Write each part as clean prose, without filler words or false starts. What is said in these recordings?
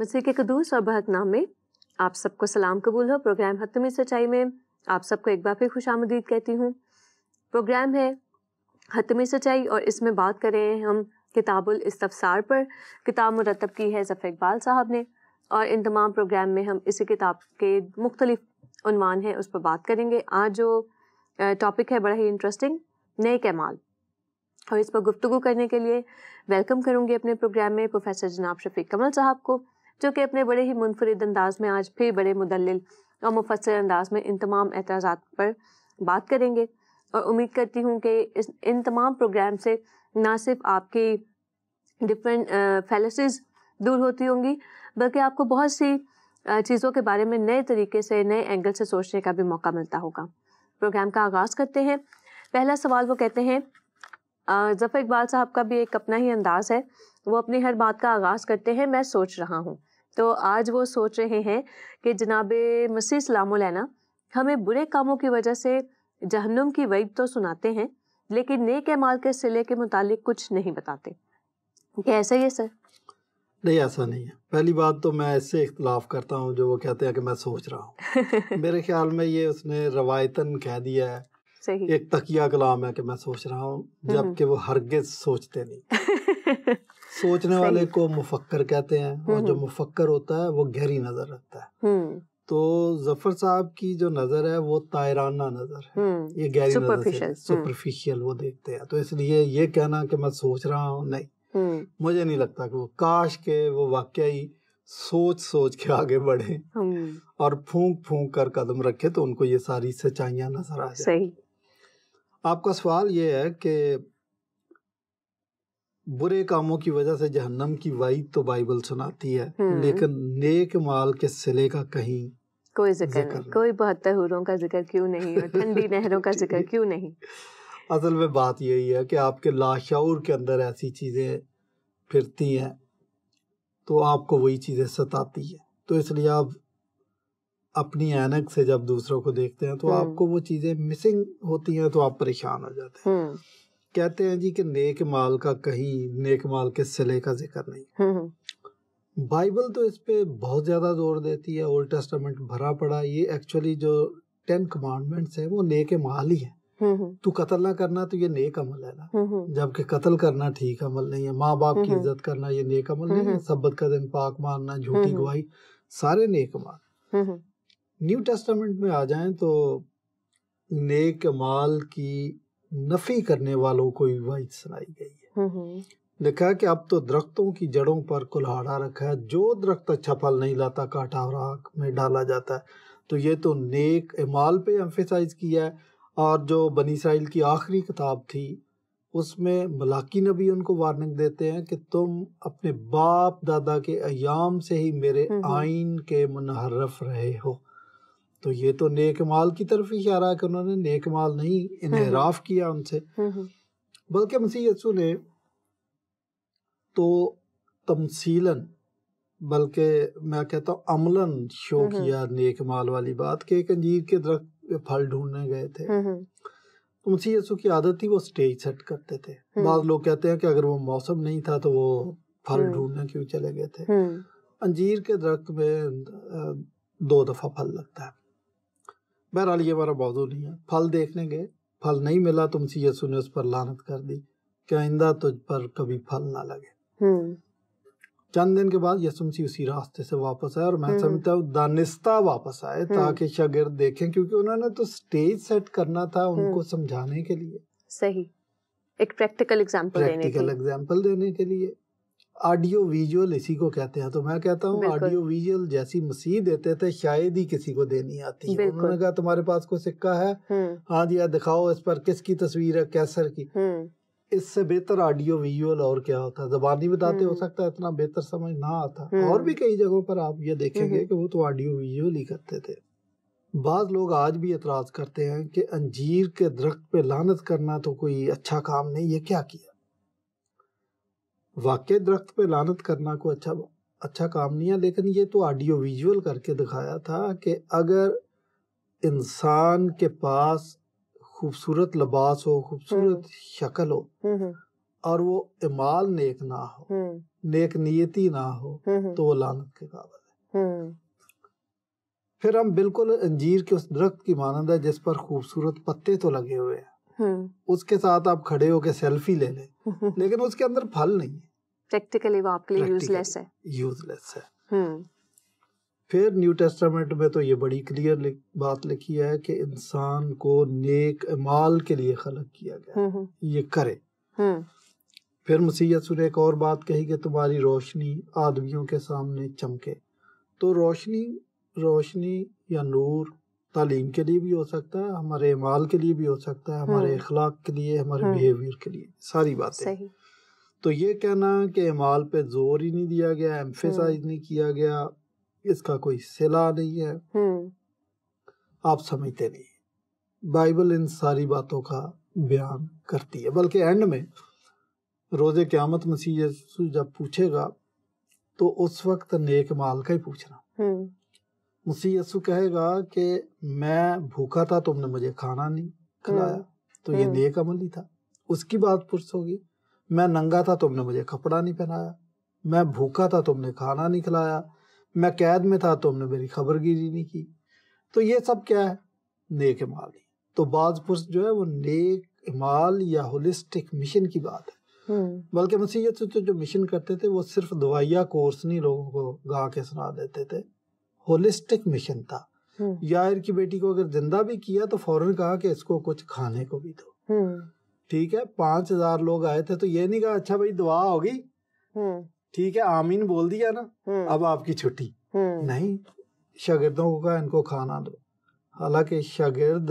مسیح کے قدوس اور بہت نام میں آپ سب کو سلام قبول ہو۔ پروگرام حتمی سچائی میں آپ سب کو ایک بار پھر خوش آمدید کہتی ہوں۔ پروگرام ہے حتمی سچائی اور اس میں بات کر رہے ہیں ہم کتاب الاستفسار پر۔ کتاب مرتب کی ہے ظفر اقبال صاحب نے، اور ان تمام پروگرام میں ہم اسی کتاب کے مختلف عنوان ہیں اس پر بات کریں گے۔ آج جو ٹاپک ہے بڑا ہی انٹرسٹنگ، نیک اعمال، اور اس پر گفتگو کرنے کے لیے ویلکم کروں گی اپنے پروگرام میں پروفیسر جناب شفیق کمل صاحب کو، جو کہ اپنے بڑے ہی منفرد انداز میں آج پھر بڑے مدلل اور مفسر انداز میں ان تمام اعتراضات پر بات کریں گے۔ اور امید کرتی ہوں کہ ان تمام پروگرام سے نہ صرف آپ کی ڈفرینٹ فیلسیز دور ہوتی ہوں گی، بلکہ آپ کو بہت سی چیزوں کے بارے میں نئے طریقے سے، نئے اینگل سے سوچنے کا بھی موقع ملتا ہوگا۔ پروگرام کا آغاز کرتے ہیں۔ پہلا سوال وہ کہتے ہیں، ظفر اقبال صاحب کا بھی ایک اپنا ہی انداز ہے، وہ اپنی ہر بات کا آغاز کرتے ہیں میں سوچ رہا ہوں۔ تو آج وہ سوچ رہے ہیں کہ جناب مسیح سلام علیہ ہمیں برے کاموں کی وجہ سے جہنم کی وعید تو سناتے ہیں، لیکن نیک اعمال کے صلے کے متعلق کچھ نہیں بتاتے۔ کیا ایسا ہی ہے سر؟ نہیں، ایسا نہیں ہے۔ پہلی بات تو میں اس سے اختلاف کرتا ہوں جو وہ کہتے ہیں کہ میں سوچ رہا ہوں۔ میرے خیال میں یہ اس نے روایتاً کہہ دیا ہے، صحیح، ایک تقیہ کلام ہے کہ میں سوچ رہا ہوں، جبکہ وہ ہرگز سوچتے نہیں۔ سوچنے والے کو مفکر کہتے ہیں، اور جو مفکر ہوتا ہے وہ گہری نظر رکھتا ہے۔ تو ظفر صاحب کی جو نظر ہے وہ طائرانہ نظر ہے، یہ گہری نظر سے سپرفیشل وہ دیکھتے ہیں۔ تو اس لیے یہ کہنا کہ میں سوچ رہا ہوں، نہیں، مجھے نہیں لگتا کہ وہ، کاش کہ وہ واقعی سوچ کے آگے بڑھیں اور پھونک پھونک کر قدم رکھے تو ان کو یہ ساری سچائیاں نظر آ جائیں۔ آپ کا سوال یہ ہے کہ برے کاموں کی وجہ سے جہنم کی وعید تو بائبل سناتی ہے، لیکن نیک مال کے صلے کا کہیں کوئی ذکر نہیں، کوئی 72 حوروں کا ذکر کیوں نہیں، اور ٹھنڈی نہروں کا ذکر کیوں نہیں؟ اصل میں بات یہی ہے کہ آپ کے لاشعور کے اندر ایسی چیزیں پھرتی ہیں تو آپ کو وہی چیزیں ستاتی ہیں، تو اس لیے آپ اپنی اینک سے جب دوسروں کو دیکھتے ہیں تو آپ کو وہ چیزیں مسنگ ہوتی ہیں تو آپ پریشان ہو جاتے ہیں۔ کہتے ہیں جی کہ نیک مال کا کہیں نیک مال کے صلے کا ذکر نہیں۔ بائبل تو اس پہ بہت زیادہ زور دیتی ہے، اولڈ ٹیسٹامنٹ بھرا پڑا۔ یہ ایکچولی جو 10 کمانڈمنٹس ہیں وہ نیک مال ہی ہیں۔ تو قتل نہ کرنا تو یہ نیک عمل ہے نا، جبکہ قتل کرنا ٹھیک عمل نہیں ہے۔ ماں باپ کی عزت کرنا یہ نیک عمل نہیں ہے۔ سبت کا دن پاک ماننا، جھوٹی گواہی، سارے نیک عمل۔ نیو ٹیسٹامنٹ میں آ جائیں تو نیک مال کی نفی کرنے والوں کو وعید سنائی گئی ہے۔ لکھا ہے کہ اب تو درختوں کی جڑوں پر کلہاڑا رکھا ہے، جو درخت اچھا پھل نہیں لاتا کاٹا اور آگ میں ڈالا جاتا ہے۔ تو یہ تو نیک اعمال پہ ایمفیسائز کیا ہے۔ اور جو بنی اسرائیل کی آخری کتاب تھی اس میں ملاکی نبی ان کو وارننگ دیتے ہیں کہ تم اپنے باپ دادا کے ایام سے ہی میرے آئین کے منحرف رہے ہو۔ تو یہ تو نیک مال کی طرف اشارہ ہے کہ انہوں نے نیک مال نہیں انحراف کیا ان سے، بلکہ مسیح یسوع نے تو تمثیلاً بلکہ میں کہتا ہوں عملاً شو کیا نیک مال والی بات، کہ ایک انجیر کے درخت پہ پھل ڈھونڈنے گئے تھے۔ تو مسیح یسوع کی عادت تھی وہ سٹیج سیٹ کرتے تھے۔ بعض لوگ کہتے ہیں کہ اگر وہ موسم نہیں تھا تو وہ پھل ڈھونڈنے کیوں چلے گئے تھے۔ انجیر کے درخت میں 2 دفعہ پھل لگتا ہے۔ بہرحال یہ ہمارا موضوع نہیں ہے۔ پھل دیکھنے گئے، پھل نہیں ملا تو مسیح یسوع نے اس پر لعنت کر دی کہ آئندہ تجھ پر کبھی پھل نہ لگے۔ چند دن کے بعد یسوع مسیح اسی راستے سے واپس آئے، اور میں سمجھتا ہوں دانستہ واپس آئے تاکہ شاگرد دیکھیں، کیونکہ انہوں نے تو سٹیج سیٹ کرنا تھا ان کو سمجھانے کے لیے، صحیح، ایک پریکٹیکل ایگزامپل دینے کے لیے۔ آڈیو ویژول اسی کو کہتے ہیں۔ تو میں کہتا ہوں آڈیو ویژول جیسی مسیح دیتے تھے شاید ہی کسی کو دینی آتی ہے۔ انہوں نے کہا تمہارے پاس کوئی سکہ ہے، ہاں جی دکھاؤ، اس پر کس کی تصویر ہے، کیسر کی۔ اس سے بہتر آڈیو ویژول اور کیا ہوتا ہے؟ زبانی بتاتے ہو سکتا ہے اتنا بہتر سمجھ نہ آتا۔ اور بھی کئی جگہوں پر آپ یہ دیکھیں گے کہ وہ تو آڈیو ویژول ہی کرتے تھے۔ بعض لوگ آج بھی اعتراض کرتے ہیں کہ انجیر کے درخت پہ لعنت کرنا تو کوئی اچھا کام نہیں، یہ کیا کیا؟ واقع درخت پہ لعنت کرنا کوئی اچھا کام نہیں ہے، لیکن یہ تو آڈیو ویژول کر کے دکھایا تھا کہ اگر انسان کے پاس خوبصورت لباس ہو، خوبصورت شکل ہو، اور وہ اعمال نیک نہ ہو، نیک نیتی نہ ہو تو وہ لعنت کے قابل ہے۔ پھر ہم بالکل انجیر کے اس درخت کی مانند ہے جس پر خوبصورت پتے تو لگے ہوئے ہیں، اس کے ساتھ آپ کھڑے ہو کے سیلفی لے لیں لیکن اس کے اندر پھل نہیں ہے، پریکٹیکلی وہ آپ کے لیے یوزلیس ہے۔ یوزلیس ہے۔ پھر نیو ٹیسٹامنٹ میں تو یہ بڑی کلیئر بات لکھی ہے کہ انسان کو نیک اعمال کے لیے خلق کیا گیا، یہ کرے۔ پھر مسیح یسوع نے ایک اور بات کہی کہ تمہاری روشنی آدمیوں کے سامنے چمکے۔ تو روشنی یا نور تعلیم کے لیے بھی ہو سکتا ہے، ہمارے اعمال کے لیے بھی ہو سکتا ہے، ہمارے اخلاق کے لیے، ہمارے بیہیویئر کے لیے، ساری باتیں۔ تو یہ کہنا کہ اعمال پہ زور ہی نہیں دیا گیا، ایمفیسائز نہیں کیا گیا، اس کا کوئی صلہ نہیں ہے، آپ سمجھتے نہیں۔ بائبل ان ساری باتوں کا بیان کرتی ہے، بلکہ اینڈ میں روز قیامت مسیح یسوع جب پوچھے گا تو اس وقت نیک مال کا ہی پوچھنا۔ مسیح یسوع کہے گا کہ میں بھوکا تھا تم نے مجھے کھانا نہیں کھلایا، تو یہ نیک عمل ہی تھا۔ اس کی بات پرسو گی، میں ننگا تھا تم نے مجھے کپڑا نہیں پہنایا، میں بھوکا تھا تم نے کھانا نہیں کھلایا، میں قید میں تھا تم نے میری خبر گیری نہیں کی۔ تو یہ سب کیا ہے؟ نیک اعمال ہی۔ تو بعض پرس جو ہے وہ نیک اعمال یا ہولسٹک مشن کی بات ہے۔ بلکہ مسیح یسوع جو مشن کرتے تھے وہ صرف دوائیا کورس نہیں لوگوں کو گا کے سنا دیتے تھے، ہولسٹک مشن تھا۔ یائر کی بیٹی کو اگر زندہ بھی کیا تو فوراً کہا کہ اس کو کچھ کھانے کو بھی دو۔ ٹھیک ہے، 5000 لوگ آئے تھے تو یہ نہیں کہا اچھا بھائی دعا ہوگی، ٹھیک ہے آمین بول دیا نا اب آپ کی چھٹی، نہیں، شاگردوں کو کہا ان کو کھانا دو۔ حالانکہ شاگرد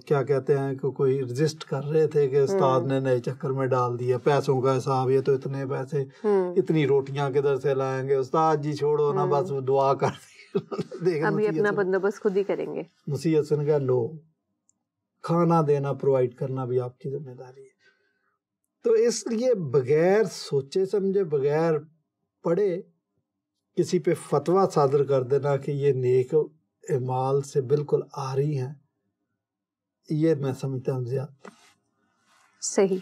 کیا کہتے ہیں کہ کوئی رجسٹ کر رہے تھے کہ استاد نے نئے چکر میں ڈال دیا، پیسوں کا حساب، یہ تو اتنے پیسے، اتنی روٹیاں کدھر سے لائیں گے، استاد جی چھوڑو نا بس دعا کر دی، ابھی اپنا بندوبست خود ہی کریں گے۔ مسیح یسوع نے کہا لو، کھانا دینا پرووائڈ کرنا بھی آپ کی ذمہ داری ہے۔ تو اس لیے بغیر سوچے سمجھے، بغیر پڑھے کسی پہ فتویٰ صادر کر دینا کہ یہ نیک اعمال سے بالکل آ رہی ہیں، یہ میں سمجھتا ہوں زیادہ صحیح۔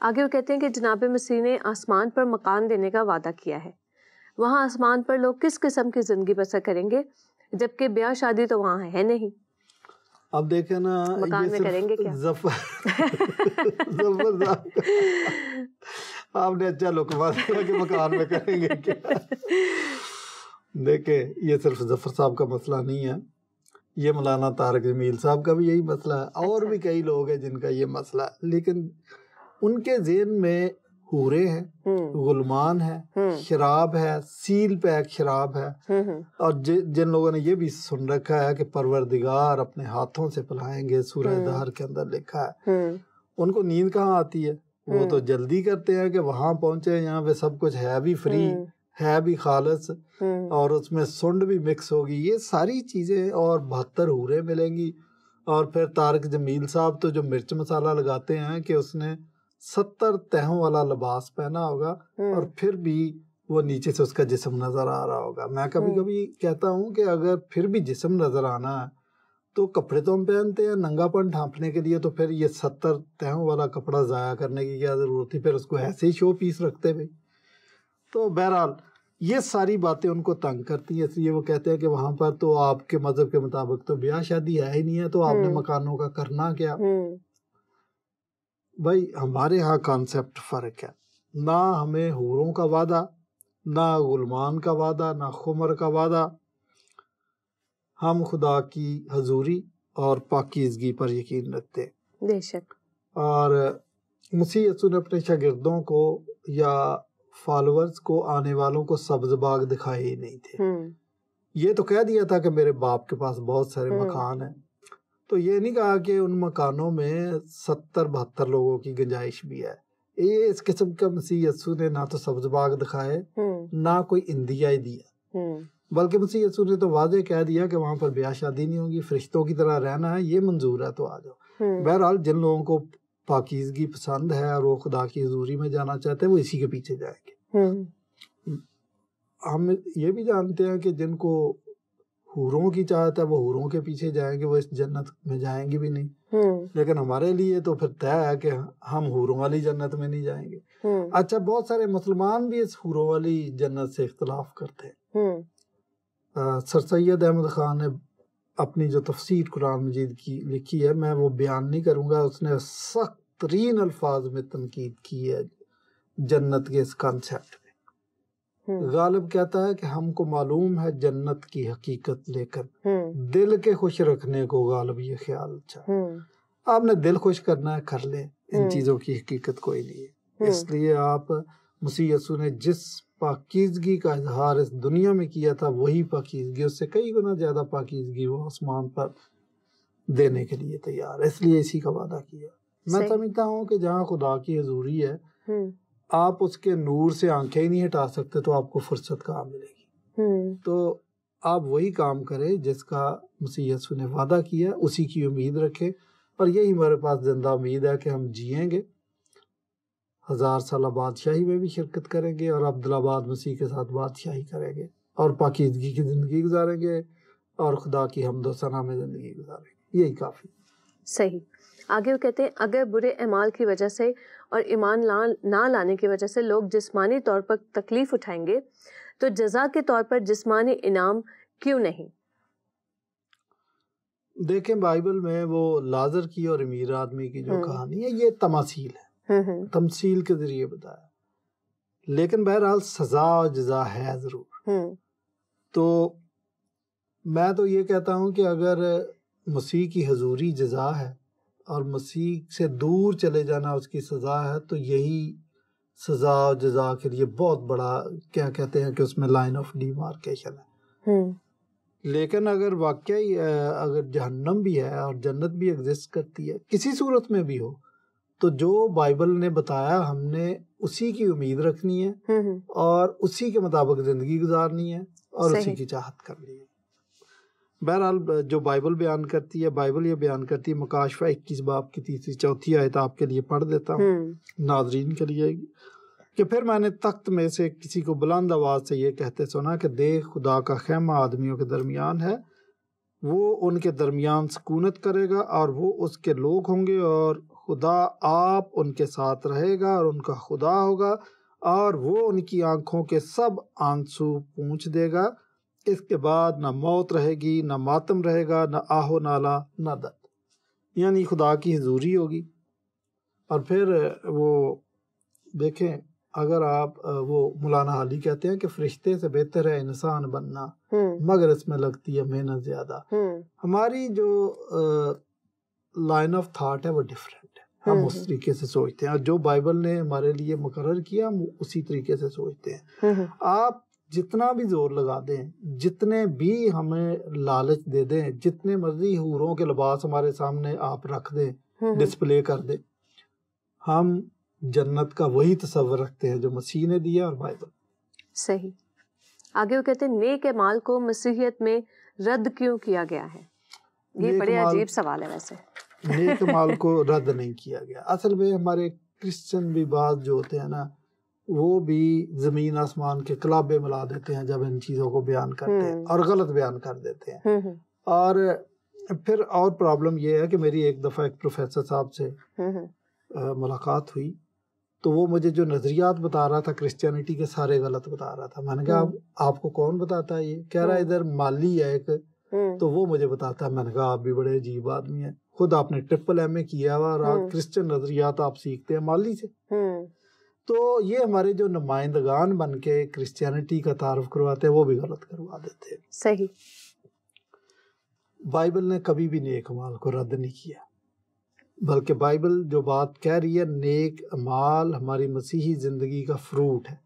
آگے وہ کہتے ہیں کہ جناب مسیح نے آسمان پر مکان دینے کا وعدہ کیا ہے، وہاں آسمان پر لوگ کس قسم کی زندگی بسر کریں گے جبکہ بیاہ شادی تو وہاں ہے نہیں؟ اب دیکھیں نا، مکان میں کریں گے کیا؟ آپ نے اچھا لقمہ دیا کہ مکان میں کریں گے کیا۔ دیکھیں یہ صرف ظفر صاحب کا مسئلہ نہیں ہے، یہ مولانا طارق جمیل صاحب کا بھی یہی مسئلہ ہے، اور بھی کئی لوگ ہیں جن کا یہ مسئلہ ہے، لیکن ان کے ذہن میں حورے ہیں، غلمان ہے، شراب ہے، سیل پیک شراب ہے، اور جن لوگوں نے یہ بھی سن رکھا ہے کہ پروردگار اپنے ہاتھوں سے پلائیں گے، سورہ دہر کے اندر لکھا ہے، ان کو نیند کہاں آتی ہے؟ وہ تو جلدی کرتے ہیں کہ وہاں پہنچے، یہاں پہ سب کچھ ہے بھی فری، ہے بھی خالص، اور اس میں سنڈ بھی مکس ہوگی، یہ ساری چیزیں، اور 72 حوریں ملیں گی۔ اور پھر طارق جمیل صاحب تو جو مرچ مسالہ لگاتے ہیں کہ اس نے 70 تہوں والا لباس پہنا ہوگا اور پھر بھی وہ نیچے سے اس کا جسم نظر آ رہا ہوگا۔ میں کبھی کبھی کہتا ہوں کہ اگر پھر بھی جسم نظر آنا ہے تو کپڑے تو ہم پہنتے ہیں ننگا پن ڈھانپنے کے لیے، تو پھر یہ 70 تہوں والا کپڑا ضائع کرنے کی کیا ضرورت تھی؟ پھر اس کو ایسے ہی شو پیس رکھتے بھائی۔ تو بہرحال یہ ساری باتیں ان کو تنگ کرتی ہیں، اس لیے وہ کہتے ہیں کہ وہاں پر تو آپ کے مذہب کے مطابق تو بیاہ شادی ہے ہی نہیں ہے، تو آپ نے مکانوں کا کرنا کیا؟ بھائی ہمارے ہاں کانسیپٹ فرق ہے، نہ ہمیں حوروں کا وعدہ، نہ غلمان کا وعدہ، نہ خمر کا وعدہ، ہم خدا کی حضوری اور پاکیزگی پر یقین رکھتے ہیں۔ بے شک۔ اور مسیح یسوع نے اپنے شاگردوں کو یا فالوورز کو، آنے والوں کو سبز باغ دکھائے ہی نہیں تھے۔ یہ تو کہہ دیا تھا کہ میرے باپ کے پاس بہت سارے مکان ہیں، تو یہ نہیں کہا کہ ان مکانوں میں 70-72 لوگوں کی گنجائش بھی ہے۔ یہ اس قسم کا مسیح یسوع نے نہ تو سبز باغ دکھائے، نہ کوئی اندیا ہی دیا، بلکہ مسیح یسوع نے تو واضح کہہ دیا کہ وہاں پر بیاہ شادی نہیں ہوگی، فرشتوں کی طرح رہنا ہے، یہ منظور ہے تو آ جاؤ۔ بہرحال جن لوگوں کو پاکیزگی پسند ہے اور وہ خدا کی حضوری میں جانا چاہتے ہیں وہ اسی کے پیچھے جائیں گے۔ ہم یہ بھی جانتے ہیں کہ جن کو حوروں کی چاہت ہے وہ حوروں کے پیچھے جائیں گے، وہ اس جنت میں جائیں گے بھی نہیں. لیکن ہمارے لیے تو پھر طے ہے کہ ہم حوروں والی جنت میں نہیں جائیں گے. اچھا، بہت سارے مسلمان بھی اس حوروں والی جنت سے اختلاف کرتے ہیں. سر سید احمد خان نے اپنی جو تفسیر قرآن مجید کی لکھی ہے، میں وہ بیان نہیں کروں گا، اس نے سخت ترین الفاظ میں تنقید کی ہے جنت کے اس کانسیپٹ میں. غالب کہتا ہے کہ ہم کو معلوم ہے جنت کی حقیقت، لیکن دل کے خوش رکھنے کو غالب یہ خیال اچھا. آپ نے دل خوش کرنا ہے کر لیں، ان چیزوں کی حقیقت کوئی نہیں ہے. اس لیے آپ مسیح یسوع نے جس پاکیزگی کا اظہار اس دنیا میں کیا تھا، وہی پاکیزگی، اس سے کئی گنا زیادہ پاکیزگی وہ آسمان پر دینے کے لیے تیار ہے. اس لیے اسی کا وعدہ کیا. میں سمجھتا ہوں کہ جہاں خدا کی حضوری ہے، آپ اس کے نور سے آنکھیں ہی نہیں ہٹا سکتے، تو آپ کو فرصت کہاں ملے گی؟ تو آپ وہی کام کریں جس کا مسیح یسوع نے وعدہ کیا، اسی کی امید رکھیں، اور یہی ہمارے پاس زندہ امید ہے کہ ہم جئیں گے، 1000 سالہ بادشاہی میں بھی شرکت کریں گے، اور عبدالآباد مسیح کے ساتھ بادشاہی کریں گے، اور پاکیزگی کی زندگی گزاریں گے، اور خدا کی حمد و ثنا میں زندگی گزاریں گے. یہی کافی. صحیح. آگے وہ کہتے ہیں اگر برے اعمال کی وجہ سے اور ایمان نہ لانے کی وجہ سے لوگ جسمانی طور پر تکلیف اٹھائیں گے، تو جزا کے طور پر جسمانی انعام کیوں نہیں؟ دیکھیں، بائبل میں وہ لازر کی اور امیر آدمی کی جو کہانی ہے، یہ تماثیل ہے، تمثیل کے ذریعے بتایا، لیکن بہرحال سزا اور جزا ہے ضرور. تو میں تو یہ کہتا ہوں کہ اگر مسیح کی حضوری جزا ہے اور مسیح سے دور چلے جانا اس کی سزا ہے، تو یہی سزا اور جزا کے لیے بہت بڑا، کیا کہتے ہیں کہ اس میں لائن آف ڈیمارکیشن ہے. لیکن اگر واقعی اگر جہنم بھی ہے اور جنت بھی ایگزسٹ کرتی ہے، کسی صورت میں بھی ہو، تو جو بائبل نے بتایا ہم نے اسی کی امید رکھنی ہے، اور اسی کے مطابق زندگی گزارنی ہے، اور اسی کی چاہت کرنی ہے. بہرحال جو بائبل بیان کرتی ہے، بائبل یہ بیان کرتی ہے، مکاشفہ 21 باب کی 3-4 آیت آپ کے لیے پڑھ دیتا ہوں ناظرین کے لیے، کہ پھر میں نے تخت میں سے کسی کو بلند آواز سے یہ کہتے سنا کہ دیکھ، خدا کا خیمہ آدمیوں کے درمیان ہے، وہ ان کے درمیان سکونت کرے گا، اور وہ اس کے لوگ ہوں گے، اور خدا آپ ان کے ساتھ رہے گا اور ان کا خدا ہوگا، اور وہ ان کی آنکھوں کے سب آنسو پونچھ دے گا. اس کے بعد نہ موت رہے گی، نہ ماتم رہے گا، نہ آہ و نالہ، نہ درد. یعنی خدا کی حضوری ہوگی. اور پھر وہ دیکھیں، اگر آپ وہ مولانا حالی کہتے ہیں کہ فرشتے سے بہتر ہے انسان بننا، مگر اس میں لگتی ہے محنت زیادہ. ہماری جو لائن آف تھاٹ ہے وہ ڈیفرنٹ ہے، ہم اس طریقے سے سوچتے ہیں، اور جو بائبل نے ہمارے لیے مقرر کیا ہم اسی طریقے سے سوچتے ہیں. آپ جتنا بھی زور لگا دیں، جتنے بھی ہمیں لالچ دے دیں، جتنے مرضی حوروں کے لباس ہمارے سامنے آپ رکھ دیں، ڈسپلے کر دیں، ہم جنت کا وہی تصور رکھتے ہیں جو مسیح نے دیا اور بائبل. صحیح. آگے وہ کہتے ہیں نیک اعمال کو مسیحیت میں رد کیوں کیا گیا ہے؟ یہ بڑے عجیب سوال ہے. ویسے نیک اعمال کو رد نہیں کیا گیا. اصل میں ہمارے کرسچن بھی بعض جو ہوتے ہیں نا، وہ بھی زمین آسمان کے کلابے ملا دیتے ہیں جب ان چیزوں کو بیان کرتے ہیں، اور غلط بیان کر دیتے ہیں. اور پھر اور پرابلم یہ ہے کہ میری ایک دفعہ ایک پروفیسر صاحب سے ملاقات ہوئی، تو وہ مجھے جو نظریات بتا رہا تھا کرسچینٹی کے، سارے غلط بتا رہا تھا. میں نے کہا آپ کو کون بتاتا ہے یہ؟ کہہ رہا ہے ادھر مالی ہے ایک، تو وہ مجھے بتاتا ہے. میں نے کہا آپ بھی بڑے عجیب آدمی ہیں، خود آپ نے MA کیا ہوا، اور آپ کرسچن نظریات آپ سیکھتے ہیں مالی سے. تو یہ ہمارے جو نمائندگان بن کے کرسچینٹی کا تعارف کرواتے ہیں، وہ بھی غلط کروا دیتے ہیں. صحیح. بائبل نے کبھی بھی نیک اعمال کو رد نہیں کیا، بلکہ بائبل جو بات کہہ رہی ہے، نیک اعمال ہماری مسیحی زندگی کا فروٹ ہے.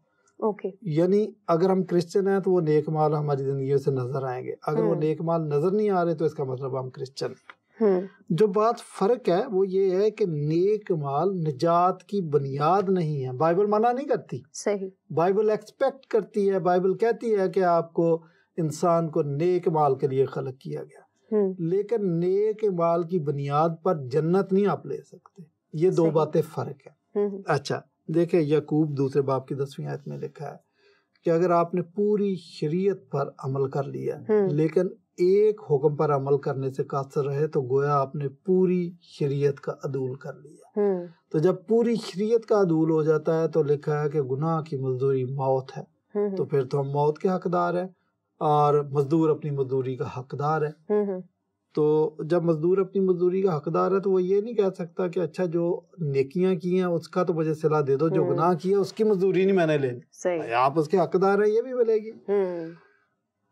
یعنی اگر ہم کرسچن ہیں تو وہ نیک اعمال ہماری زندگیوں سے نظر آئیں گے. اگر وہ نیک اعمال نظر نہیں آ رہے تو اس کا مطلب ہم کرسچن ہیں. جو بات فرق ہے وہ یہ ہے کہ نیک اعمال نجات کی بنیاد نہیں ہے. بائبل منع نہیں کرتی، صحیح، بائبل ایکسپیکٹ کرتی ہے. بائبل کہتی ہے کہ آپ کو، انسان کو نیک اعمال کے لیے خلق کیا گیا، لیکن نیک اعمال کی بنیاد پر جنت نہیں آپ لے سکتے. یہ دو باتیں فرق ہے. اچھا دیکھیں، یعقوب 2 باب کی 10 آیت میں لکھا ہے کہ اگر آپ نے پوری شریعت پر عمل کر لیا لیکن ایک حکم پر عمل کرنے سے قاصر رہے تو گویا آپ نے پوری شریعت کا عدول کر لیا. تو جب پوری شریعت کا عدول ہو جاتا ہے تو لکھا ہے کہ گناہ کی مزدوری موت ہے, تو پھر تو ہم موت کے حقدار ہیں اور مزدور اپنی مزدوری کا حقدار ہے. تو جب مزدور اپنی مزدوری کا حقدار ہے تو وہ یہ نہیں کہہ سکتا کہ اچھا جو نیکیاں کی ہیں اس کا تو مجھے صلہ دے دو, جو گناہ کیا اس کی مزدوری نہیں میں نے لینی, آپ اس کے حقدار ہیں, یہ بھی ملے گی.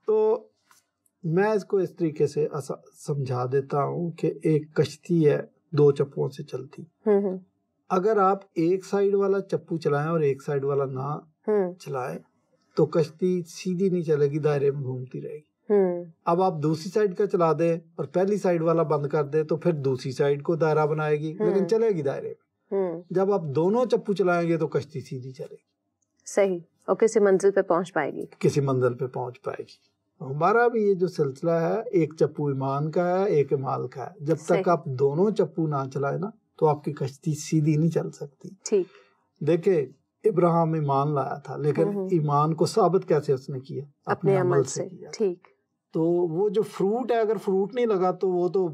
تو میں اس کو اس طریقے سے سمجھا دیتا ہوں کہ ایک کشتی ہے 2 چپوں سے چلتی. اگر آپ ایک سائیڈ والا چپو چلائیں اور ایک سائیڈ والا نہ چلائیں تو کشتی سیدھی نہیں چلے گی, دائرے میں گھومتی رہے گی. اب آپ دوسری سائیڈ کا چلا دیں اور پہلی سائیڈ والا بند کر دیں تو پھر دوسری سائیڈ کو دائرہ بنائے گی لیکن چلے گی دائرے میں. جب آپ دونوں چپو چلائیں گے تو کشتی سیدھی چلے گی. صحیح, اور کسی منزل پہ پہنچ پائے گی, کسی منزل پہ پہنچ پائے گی. ہمارا بھی یہ جو سلسلہ ہے ایک چپو ایمان کا ہے, ایک مال کا ہے. جب تک آپ دونوں چپو نہ چلائے نا تو آپ کی کشتی سیدھی نہیں چل سکتی. دیکھیں ابراہیم ایمان لایا تھا لیکن ایمان کو ثابت کیسے اس نے کیا؟ اپنے عمل سے کیا. ٹھیک. تو وہ جو فروٹ ہے, اگر فروٹ نہیں لگا تو وہ تو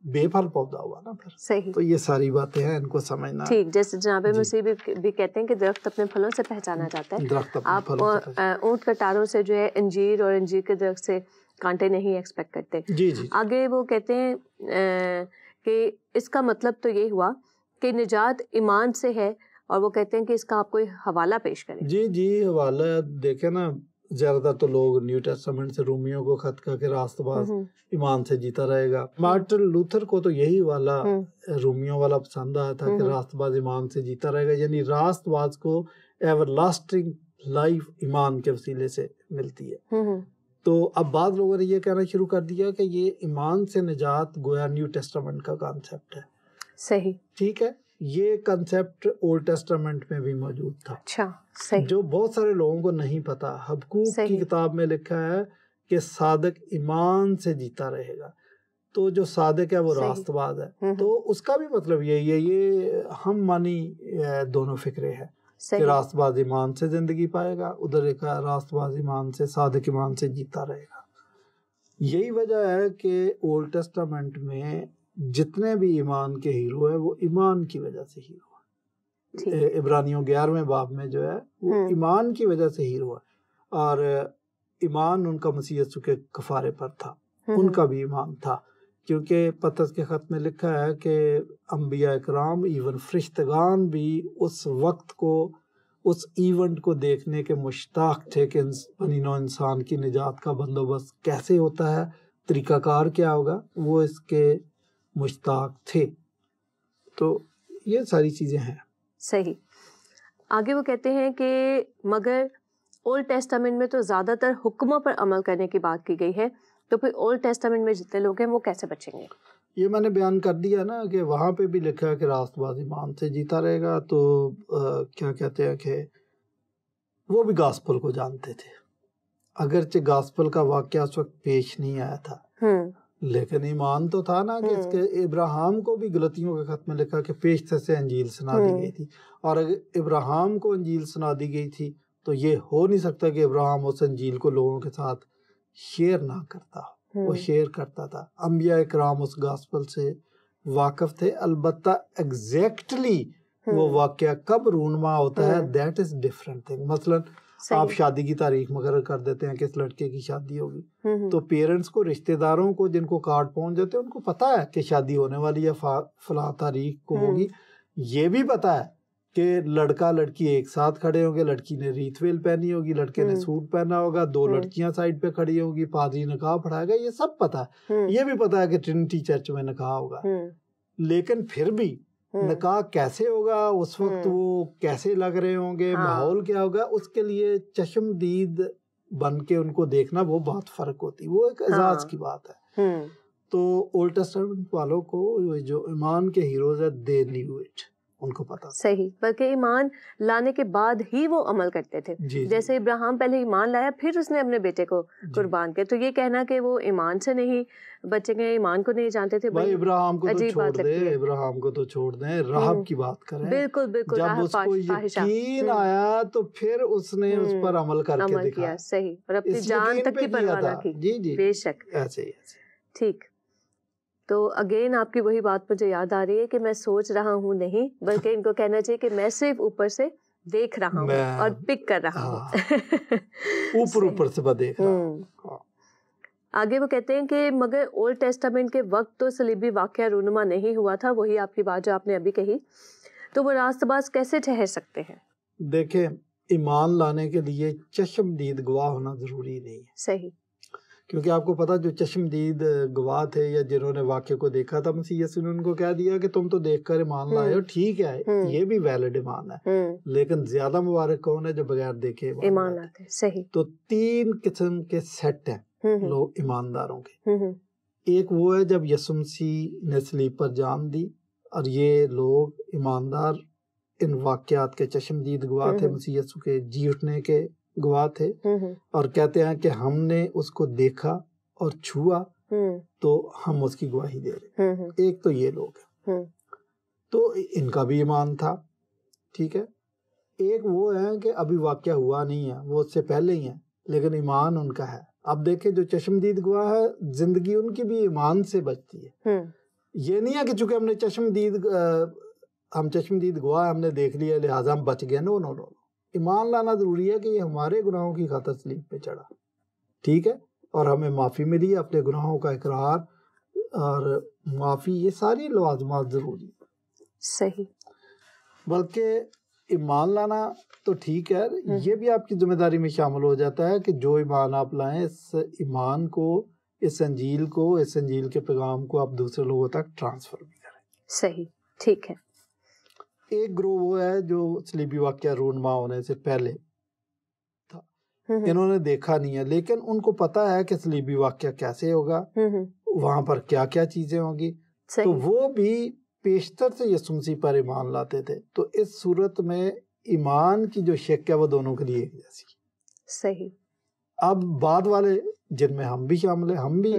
بے پھل پودا ہوا نا پھر. صحیح. تو یہ ساری باتیں ہیں, ان کو سمجھنا. ٹھیک, جیسے جناب مسیح بھی کہتے ہیں کہ درخت اپنے پھلوں سے پہچانا جاتا ہے. درخت آپ اونٹ کٹاروں سے جو ہے انجیر اور انجیر کے درخت سے کانٹے نہیں ایکسپیکٹ کرتے. جی جی. آگے وہ کہتے ہیں کہ اس کا مطلب تو یہ ہوا کہ نجات ایمان سے ہے, اور وہ کہتے ہیں کہ اس کا آپ کوئی حوالہ پیش کریں. جی جی, حوالہ دیکھیں نا, زیادہ تر تو لوگ نیو ٹیسٹامنٹ سے رومیوں کو خط کر کے راست باز ایمان سے جیتا رہے گا. مارٹن لوتھر کو تو یہی والا رومیوں والا پسند آیا تھا کہ راست باز ایمان سے جیتا رہے گا, یعنی راست باز کو ایور لاسٹنگ لائف ایمان کے وسیلے سے ملتی ہے. تو اب بعض لوگوں نے یہ کہنا شروع کر دیا کہ یہ ایمان سے نجات گویا نیو ٹیسٹامنٹ کا کانسیپٹ ہے. صحیح. ٹھیک ہے, یہ کنسیپٹ اولڈ ٹیسٹامنٹ میں بھی موجود تھا. اچھا, صحیح. جو بہت سارے لوگوں کو نہیں پتا. حبقوق کی کتاب میں لکھا ہے کہ صادق ایمان سے جیتا رہے گا. تو جو صادق ہے وہ راست باز ہے. تو اس کا بھی مطلب یہی ہے, یہ ہم مانی دونوں فکرے ہیں کہ راست باز ایمان سے زندگی پائے گا, ادھر ایک راست باز ایمان سے, صادق ایمان سے جیتا رہے گا. یہی وجہ ہے کہ اولڈ ٹیسٹامنٹ میں جتنے بھی ایمان کے ہیرو ہیں وہ ایمان کی وجہ سے ہیرو ہیں. عبرانیوں 11ویں باب میں جو ہے وہ ایمان کی وجہ سے ہیرو ہے, اور ایمان ان کا مسیح یسوع کے کفارے پر تھا, ان کا بھی ایمان تھا. کیونکہ پترس کے خط میں لکھا ہے کہ انبیاء اکرام ایون فرشتگان بھی اس وقت کو, اس ایونٹ کو دیکھنے کے مشتاق تھے کہ بنی نوع انسان کی نجات کا بندوبست کیسے ہوتا ہے, طریقہ کار کیا ہوگا, وہ اس کے مشتاق تھے. تو یہ ساری چیزیں ہیں. صحیح. آگے وہ کہتے ہیں کہ مگر اولڈ ٹیسٹامنٹ میں تو زیادہ تر حکموں پر عمل کرنے کی بات کی گئی ہے, تو پھر اولڈ ٹیسٹامنٹ میں جتنے لوگ ہیں وہ کیسے بچیں گے؟ یہ میں نے بیان کر دیا نا کہ وہاں پہ بھی لکھا ہے کہ راست باز ایمان سے جیتا رہے گا. تو کیا کہتے ہیں کہ وہ بھی گاسپل کو جانتے تھے, اگرچہ گاسپل کا واقعہ اس وقت پیش نہیں آیا تھا, لیکن ایمان تو تھا نا. کہ اس کے ابراہیم کو بھی غلطیوں کے خط میں لکھا کہ پیشتر سے انجیل سنا دی گئی تھی, اور اگر ابراہیم کو انجیل سنا دی گئی تھی تو یہ ہو نہیں سکتا کہ ابراہیم اس انجیل کو لوگوں کے ساتھ شیئر نہ کرتا. وہ شیئر کرتا تھا. انبیاء اکرام اس گاسپل سے واقف تھے, البتہ ایگزیکٹلی وہ واقعہ کب رونما ہوتا ہے دیٹ از ڈفرنٹ تھنگ. مثلاً آپ شادی کی تاریخ مقرر کر دیتے ہیں کہ اس لڑکے کی شادی ہوگی, تو پیرنٹس کو, رشتہ داروں کو جن کو کارڈ پہنچ جاتے ہیں ان کو پتا ہے کہ شادی ہونے والی ہے فلاں تاریخ کو ہوگی. یہ بھی پتا ہے کہ لڑکا لڑکی ایک ساتھ کھڑے ہوں گے, لڑکی نے ریت ویل پہنی ہوگی, لڑکے نے سوٹ پہنا ہوگا, 2 لڑکیاں سائڈ پہ کھڑی ہوں گی, پادری نکاح پڑھائے گا, یہ سب پتا ہے. یہ بھی پتا ہے کہ ٹرینٹی چرچ میں نکاح ہوگا. لیکن پھر بھی نکاح کیسے ہوگا, اس وقت وہ کیسے لگ رہے ہوں گے, ماحول کیا ہوگا, اس کے لیے چشم دید بن کے ان کو دیکھنا وہ بہت فرق ہوتی, وہ ایک اعزاز کی بات ہے. تو اولڈ ٹیسٹامنٹ والوں کو جو ایمان کے ہیروز ہے دے نیو اٹ, ان کو پتا. صحیح. بلکہ ایمان لانے کے بعد ہی وہ عمل کرتے تھے. جیسے ابراہیم پہلے ایمان لایا پھر اس نے اپنے بیٹے کو قربان کیا. تو یہ کہنا کہ وہ ایمان سے نہیں بچیں گے, ایمان کو نہیں جانتے تھے, بھائی ابراہیم کو تو چھوڑ دیں, ابراہیم کو تو چھوڑ دیں, راہب کی بات کریں. بالکل بالکل. جب اس کو یقین آیا تو پھر اس نے اس پر عمل کر کے دکھایا. صحیح. اور اپنی جان تک کی پرواہ نہ کی. جی جی بے شک. ایسے ہی. ٹھیک. تو اگین آپ کی وہی بات مجھے یاد آ رہی ہے کہ میں سوچ رہا ہوں نہیں, بلکہ ان کو کہنا چاہیے کہ میں صرف اوپر سے دیکھ رہا ہوں اور پک کر رہا ہوں. اوپر سے دیکھ رہا ہوں. آگے وہ کہتے ہیں کہ مگر اولڈ ٹیسٹامنٹ کے وقت تو صلیبی واقعہ رونما نہیں ہوا تھا. وہی آپ کی بات جو آپ نے ابھی کہی. تو وہ راست باز کیسے ٹھہر سکتے ہیں؟ دیکھیں, ایمان لانے کے لیے چشمدید گواہ ہونا ضروری نہیں ہے. صحیح. کیونکہ آپ کو پتا جو چشمدید گواہ تھے یا جنہوں نے واقعے کو دیکھا تھا, مسیح یسوع نے ان کو کہہ دیا کہ تم تو دیکھ کر ایمان لائے ہو, ٹھیک ہے, یہ بھی ویلڈ ایمان ہے, لیکن زیادہ مبارک کون ہے جو بغیر دیکھے ایمان لاتے. صحیح. تو 3 قسم کے سیٹ ہیں لوگ ایمانداروں کے. ایک وہ ہے جب یسوع مسیح نے صلیب پر جان دی, اور یہ لوگ ایماندار ان واقعات کے چشمدید گواہ تھے, مسیح یسوع کے جی اٹھنے کے گواہ تھے, اور کہتے ہیں کہ ہم نے اس کو دیکھا اور چھوا تو ہم اس کی گواہی دے رہے. ایک تو یہ لوگ ہیں, تو ان کا بھی ایمان تھا, ٹھیک ہے. ایک وہ ہے کہ ابھی واقعہ ہوا نہیں ہے, وہ اس سے پہلے ہی ہیں, لیکن ایمان ان کا ہے. اب دیکھیں جو چشمدید گواہ ہے, زندگی ان کی بھی ایمان سے بچتی ہے. یہ نہیں ہے کہ چونکہ ہم چشمدید گواہ ہم نے دیکھ لیا لہٰذا ہم بچ گئے. نو نو نو. ایمان لانا ضروری ہے کہ یہ ہمارے گناہوں کی خاطر صلیب پہ چڑھا, ٹھیک ہے, اور ہمیں معافی ملی, اپنے گناہوں کا اقرار اور معافی, یہ ساری لوازمات ضروری. صحیح. بلکہ ایمان لانا تو ٹھیک ہے, یہ بھی آپ کی ذمہ داری میں شامل ہو جاتا ہے کہ جو ایمان آپ لائیں, اس ایمان کو, اس انجیل کے پیغام کو آپ دوسرے لوگوں تک ٹرانسفر بھی کریں. صحیح. ٹھیک ہے. ایک گروہ وہ ہے جو صلیبی واقعہ رونما ہونے سے پہلے تھا, انہوں نے دیکھا نہیں ہے, لیکن ان کو پتا ہے کہ صلیبی واقعہ کیسے ہوگا, وہاں پر کیا کیا چیزیں ہوں گی. تو وہ بھی پیشتر سے یسوع مسیح پر ایمان لاتے تھے. تو اس صورت میں ایمان کی جو شک ہے وہ دونوں کے لیے ایک جیسی. صحیح. اب بعد والے جن میں ہم بھی شامل ہیں, ہم بھی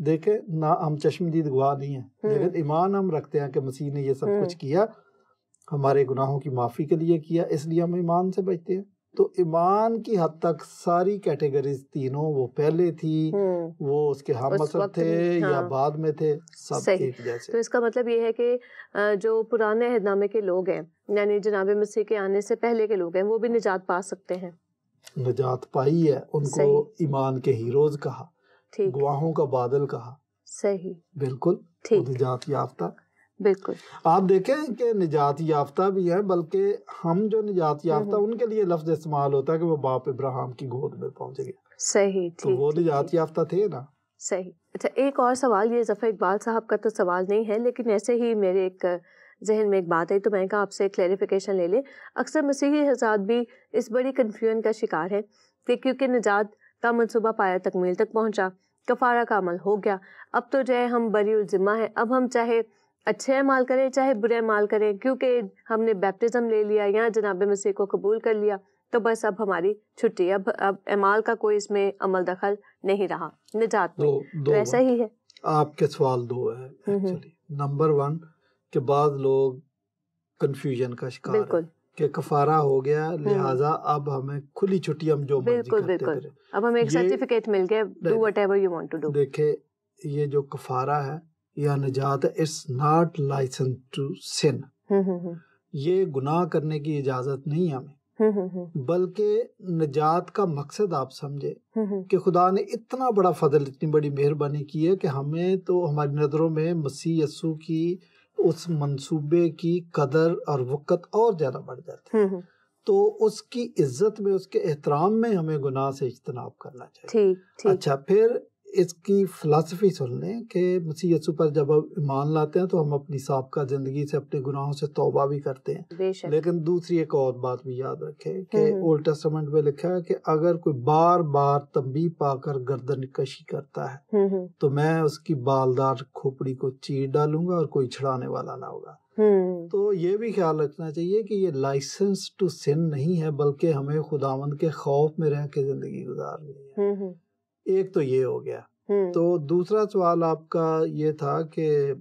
دیکھیں نہ, ہم چشمدید گواہ نہیں ہیں, لیکن ایمان ہم رکھتے ہیں کہ مسیح نے یہ سب کچھ کیا, ہمارے گناہوں کی معافی کے لیے کیا, اس لیے ہم ایمان سے بچتے ہیں. تو ایمان کی حد تک ساری کیٹیگریز تینوں, وہ پہلے تھی, وہ اس کے ہم اثر تھے یا بعد میں تھے, سب ایک جیسے. تو اس کا مطلب یہ ہے کہ جو پرانے عہد نامے کے لوگ ہیں, یعنی جناب مسیح کے آنے سے پہلے کے لوگ ہیں, وہ بھی نجات پا سکتے ہیں. نجات پائی ہے, ان کو ایمان کے ہیروز کہا, گواہوں کا بادل کہا. صحیح. بالکل. نجات یافتہ. بالکل. آپ دیکھیں کہ نجات یافتہ بھی ہیں, بلکہ ہم جو نجات یافتہ, ان کے لیے لفظ استعمال ہوتا ہے کہ وہ باپ ابراہیم کی گود میں پہنچ گئے. صحیح. تو وہ نجات یافتہ تھے نا. صحیح. اچھا, ایک اور سوال, یہ ظفر اقبال صاحب کا تو سوال نہیں ہے, لیکن ایسے ہی میرے ایک ذہن میں ایک بات ہے, تو میں نے کہا آپ سے کلیریفیکیشن لے لیں. اکثر مسیحی حضرات بھی اس بڑی کنفیوژن کا شکار ہیں کہ کیونکہ نجات کا منصوبہ پایا تکمیل تک پہنچا, کفارہ کا عمل ہو گیا, اب تو جو ہے ہم بری الذمہ ہیں, اب ہم چاہے اچھے اعمال کریں چاہے برے اعمال کریں, کیونکہ ہم نے بیپٹزم لے لیا یا جناب مسیح کو قبول کر لیا, تو بس اب ہماری چھٹی, اب اعمال کا کوئی اس میں عمل دخل نہیں رہا نجات میں. تو ایسا ہی ہے. آپ کے سوال دو ہے ایکچولی. نمبر 1 کہ بعض لوگ کنفیوژن کا شکار ہیں کہ کفارہ ہو گیا لہٰذا اب ہمیں کھلی چھٹی, ہم جو مرضی کرتے پھریں, اب ہمیں ایک سرٹیفکیٹ مل گیا, do whatever you want to do. دیکھیں یہ جو کفارہ ہے یا نجات ہے, it's not licence to sin. یہ گناہ کرنے کی اجازت نہیں ہمیں, بلکہ نجات کا مقصد آپ سمجھے کہ خدا نے اتنا بڑا فضل, اتنی بڑی مہربانی کی ہے کہ ہمیں تو ہماری نظروں میں مسیح یسوع کی اس منصوبے کی قدر اور وقت اور زیادہ بڑھ جاتی ہے. تو اس کی عزت میں, اس کے احترام میں ہمیں گناہ سے اجتناب کرنا چاہیے. اچھا, پھر اس کی فلسفی سن لیں کہ مسیح یسوع پر جب ہم ایمان لاتے ہیں تو ہم اپنی سابقہ زندگی سے اپنے گناہوں سے توبہ بھی کرتے ہیں، لیکن دوسری ایک اور بات بھی یاد رکھیں کہ اولڈ ٹیسٹمنٹ میں لکھا ہے کہ اگر کوئی بار بار تنبیہ پا کر گردن کشی کرتا ہے تو میں اس کی بالدار کھوپڑی کو چیر ڈالوں گا اور کوئی چھڑانے والا نہ ہوگا۔ تو یہ بھی خیال رکھنا چاہیے کہ یہ لائسنس ٹو سن نہیں ہے، بلکہ ہمیں خداوند کے خوف میں رہ کے زندگی گزارنی ہے۔ ایک تو یہ ہو گیا۔ تو دوسرا سوال آپ کا یہ تھا کہ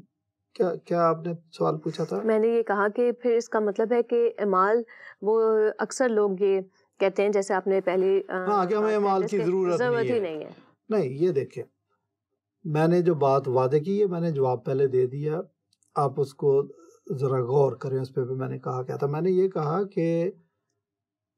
کیا آپ نے سوال پوچھا تھا؟ میں نے یہ کہا کہ پھر اس کا مطلب ہے کہ اعمال، وہ اکثر لوگ یہ کہتے ہیں جیسے آپ نے پہلے کہ ہمیں اعمال کی ضرورت ہی نہیں ہے۔ نہیں، یہ دیکھیں، میں نے جو بات واضح کی ہے میں نے جواب پہلے دے دیا، آپ اس کو ذرا غور کریں اس پہ بھی میں نے کہا کیا تھا۔ میں نے یہ کہا کہ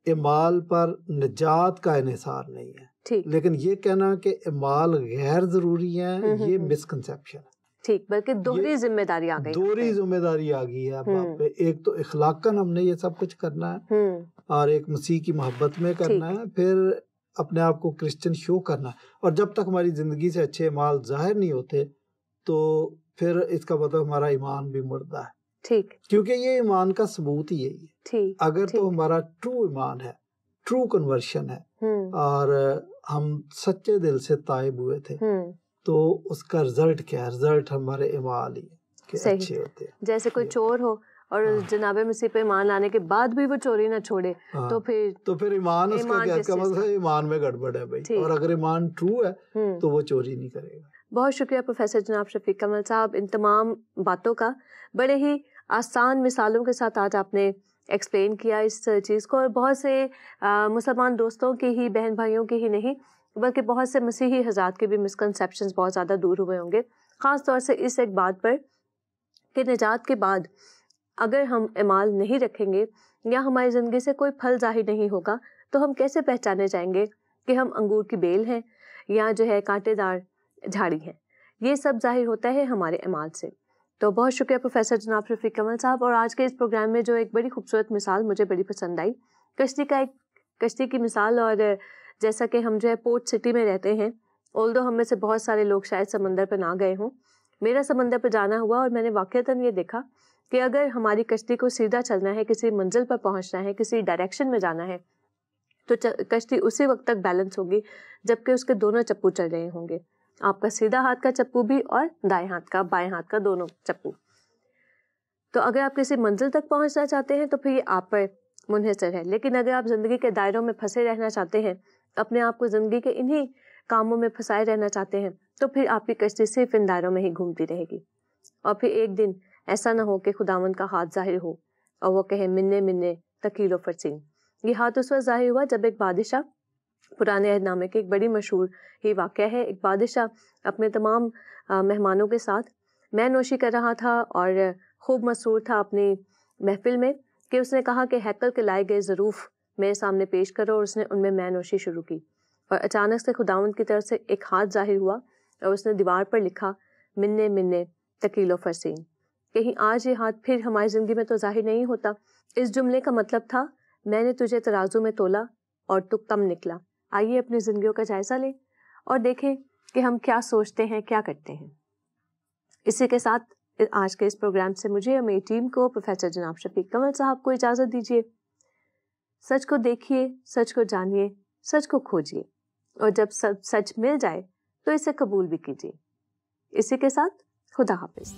اعمال پر نجات کا انحصار نہیں ہے، لیکن یہ کہنا کہ اعمال غیر ضروری ہیں یہ مسکنسیپشن ہے۔ ٹھیک، بلکہ دوہری ذمہ داری آ گئی، دوہری ذمہ داری آ گئی ہے اب آپ پہ۔ ایک تو اخلاقاً ہم نے یہ سب کچھ کرنا ہے اور ایک مسیح کی محبت میں کرنا ہے، پھر اپنے آپ کو کرسچن شو کرنا ہے، اور جب تک ہماری زندگی سے اچھے اعمال ظاہر نہیں ہوتے تو پھر اس کا مطلب ہمارا ایمان بھی مردہ ہے۔ ٹھیک، کیونکہ یہ ایمان کا ثبوت ہی یہی ہے۔ ٹھیک، اگر تو ہمارا ٹرو ایمان ہے، ٹرو کنورشن ہے اور ہم سچے دل سے تائب ہوئے تھے تو اس کا رزلٹ کیا ہے؟ رزلٹ ہمارے اعمال ہی کہ اچھے ہوتے ہیں۔ جیسے کوئی چور ہو اور جناب مسیح پہ ایمان لانے کے بعد بھی وہ چوری نہ چھوڑے تو پھر ایمان اس کا کیا مطلب؟ ایمان میں گڑبڑ ہے بھائی، اور اگر ایمان ٹرو ہے تو وہ چوری نہیں کرے گا۔ بہت شکریہ پروفیسر جناب شفیق کمل صاحب، ان تمام باتوں کا بڑے ہی آسان مثالوں کے ساتھ آج آپ نے ایکسپلین کیا اس چیز کو، اور بہت سے مسلمان دوستوں کی ہی، بہن بھائیوں کی ہی نہیں بلکہ بہت سے مسیحی حضرات کے بھی مسکنسیپشنز بہت زیادہ دور ہوئے ہوں گے، خاص طور سے اس ایک بات پر کہ نجات کے بعد اگر ہم اعمال نہیں رکھیں گے یا ہماری زندگی سے کوئی پھل ظاہر نہیں ہوگا تو ہم کیسے پہچانے جائیں گے کہ ہم انگور کی بیل ہیں یا جو ہے کانٹے دار جھاڑی ہیں؟ یہ سب ظاہر ہوتا ہے ہمارے اعمال سے۔ تو بہت شکریہ پروفیسر جناب شفیق کمل صاحب، اور آج کے اس پروگرام میں جو ایک بڑی خوبصورت مثال مجھے بڑی پسند آئی، کشتی کی مثال، اور جیسا کہ ہم جو ہے پورٹ سٹی میں رہتے ہیں، اولدو ہم میں سے بہت سارے لوگ شاید سمندر پہ نہ گئے ہوں، میرا سمندر پہ جانا ہوا اور میں نے واقعتاً یہ دیکھا کہ اگر ہماری کشتی کو سیدھا چلنا ہے، کسی منزل پر پہنچنا ہے، کسی ڈائریکشن میں جانا ہے تو کشتی اسی وقت تک بیلنس ہوگی جبکہ اس کے دونوں چپو چل رہے ہوں گے، آپ کا سیدھا ہاتھ کا چپو بھی اور دائیں ہاتھ کا، بائیں ہاتھ کا، دونوں چپو۔ تو اگر آپ کسی منزل تک پہنچنا چاہتے ہیں تو پھر یہ آپ پر منحصر ہے، لیکن اگر آپ زندگی کے دائروں میں پھنسے رہنا چاہتے ہیں، اپنے آپ کو زندگی کے انہی کاموں میں پھنسائے رہنا چاہتے ہیں، تو پھر آپ کی کشتی صرف ان دائروں میں ہی گھومتی رہے گی، اور پھر ایک دن ایسا نہ ہو کہ خداوند کا ہاتھ ظاہر ہو اور وہ کہے منے منے تکیل و فرسین۔ یہ ہاتھ اس وقت ظاہر ہوا جب ایک بادشاہ، پرانے عہد نامے کے ایک بڑی مشہور ہی واقعہ ہے، ایک بادشاہ اپنے تمام مہمانوں کے ساتھ مے نوشی کر رہا تھا اور خوب مسرور تھا اپنی محفل میں کہ اس نے کہا کہ ہیکل کے لائے گئے ظروف میرے سامنے پیش کرو، اور اس نے ان میں مے نوشی شروع کی، اور اچانک سے خداوند کی طرف سے ایک ہاتھ ظاہر ہوا اور اس نے دیوار پر لکھا منے منے تکیل و فرسین۔ کہیں آج یہ ہاتھ پھر ہماری زندگی میں تو ظاہر نہیں ہوتا۔ اس جملے کا مطلب تھا میں نے تجھے ترازو میں تولا اور تو کم نکلا۔ آئیے اپنی زندگیوں کا جائزہ لیں اور دیکھیں کہ ہم کیا سوچتے ہیں، کیا کرتے ہیں۔ اسی کے ساتھ آج کے اس پروگرام سے مجھے اور میری ٹیم کو، پروفیسر جناب شفیق کمل صاحب کو اجازت دیجیے۔ سچ کو دیکھیے، سچ کو جانیے، سچ کو کھوجیے، اور جب سچ مل جائے تو اسے قبول بھی کیجیے۔ اسی کے ساتھ خدا حافظ۔